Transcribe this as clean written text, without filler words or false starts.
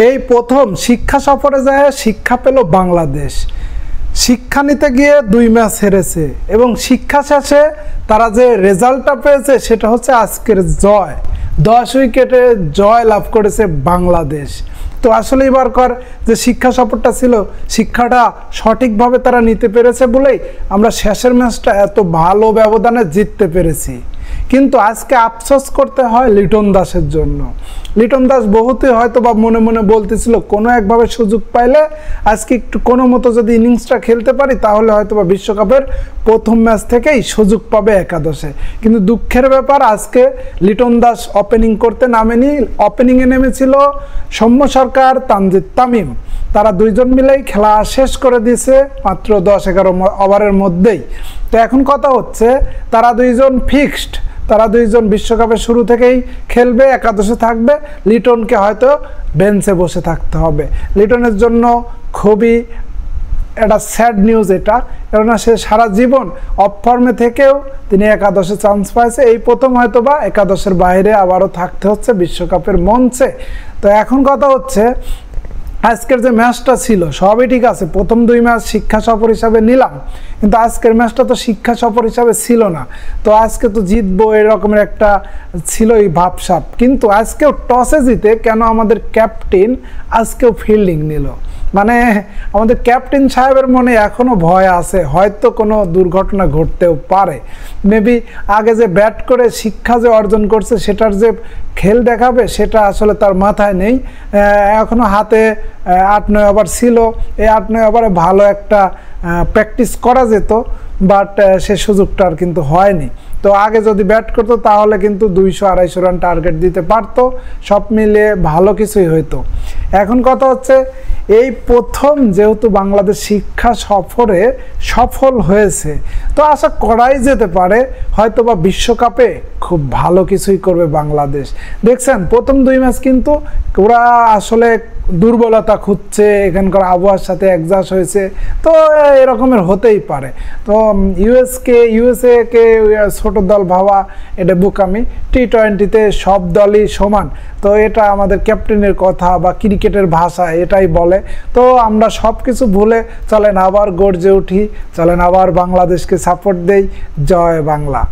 এই প্রথম শিক্ষা সফরে যায় শিক্ষা পেল বাংলাদেশ। শিক্ষা নিতে গিয়ে 2 ম্যাচ হেরেছে এবং শিক্ষা শেষে তারা যে রেজাল্টটা পেয়েছে সেটা হচ্ছে আজকের জয়। 10 উইকেটে জয় লাভ করেছে বাংলাদেশ। তো আসলে এবারকার যে শিক্ষা সফরটা ছিল, শিক্ষাটা সঠিকভাবে তারা নিতে পেরেছে বলেই আমরা শেষের ম্যাচটা এত ভালো ব্যবধানে জিততে পেরেছি। কিন্তু আজকে আফসোস করতে হয় লিটন দাসের জন্য। লিটন দাস বহুতই হয়তো বা মনে মনে বলতেছিল কোনো একভাবে সুযোগ পাইলে আজকে একটু কোনো মতো যদি ইনিংসটা খেলতে পারি তাহলে হয়তো বা বিশ্বকাপের প্রথম ম্যাচ থেকেই সুযোগ পাবে একাদশে। কিন্তু দুঃখের ব্যাপার, আজকে লিটন দাস ওপেনিং করতে নামেনি। ওপেনিংয়ে নেমেছিল সৌম্য সরকার, তানজিদ তামিম। তারা দুইজন মিলেই খেলা শেষ করে দিয়েছে মাত্র 10-11 ওভারের মধ্যেই। তো এখন কথা হচ্ছে তারা দুইজন ফিক্সড, তারা দুইজন বিশ্বকাপের শুরু থেকেই খেলবে, একাদশে থাকবে। লিটনকে হয়তো বেঞ্চে বসে থাকতে হবে। লিটনের জন্য খুবই একটা স্যাড নিউজ এটা, কেননা সে সারা জীবন অফ ফর্মে থেকেও তিনি একাদশে চান্স পাইছে। এই প্রথম হয়তো বা একাদশের বাইরে আবারও থাকতে হচ্ছে বিশ্বকাপের মঞ্চে। তো এখন কথা হচ্ছে আজকের যে ম্যাচটা ছিল সবই ঠিক আছে, প্রথম 2 ম্যাচ শিক্ষা সফর হিসাবে নিলাম, কিন্তু আজকের ম্যাচটা তো শিক্ষা সফর হিসাবে ছিল না। তো আজকে তো জিতবো এরকমের একটা ছিলই ভাবসাব। কিন্তু আজকেও টসে জিতে কেন আমাদের ক্যাপ্টেন আজকেও ফিল্ডিং নিল? মানে আমাদের ক্যাপ্টেন সাহেবের মনে এখনও ভয় আছে, হয়তো কোনো দুর্ঘটনা ঘটতেও পারে। মেবি আগে যে ব্যাট করে শিক্ষা যে অর্জন করছে সেটার যে খেল দেখাবে সেটা আসলে তার মাথায় নেই। এখনও হাতে 8-9 ওভার ছিল, এই 8-9 ওভারে ভালো একটা প্র্যাকটিস করা যেত, বাট সে সুযোগটা আর কিন্তু হয়নি। তো আগে যদি ব্যাট করতো তাহলে কিন্তু 200-250 রান টার্গেট দিতে পারতো, সব মিলিয়ে ভালো কিছুই হইতো। এখন কথা হচ্ছে এই প্রথম যেহেতু বাংলাদেশ শিক্ষা সফরে সফল হয়েছে, তো আশা করাই যেতে পারে হয়তো বা বিশ্বকাপে খুব ভালো কিছুই করবে বাংলাদেশ। দেখছেন প্রথম 2 ম্যাচ কিন্তু ওরা আসলে দুর্বলতা খুঁজছে, এখানকার আবহাওয়ার সাথে অ্যাডজাস্ট হয়েছে, তো এরকমের হতেই পারে। তো ইউএসএ কে ছোট দল ভাবা এটা বোকামি। টি-20তে সব দলই সমান, তো এটা আমাদের ক্যাপ্টেনের কথা বা ক্রিকেটের ভাষা এটাই বলে। তো আমরা সব কিছু ভুলে চলেন আবার গর্জে উঠি, চলেন আবার বাংলাদেশকে সাপোর্ট দেই। জয় বাংলা।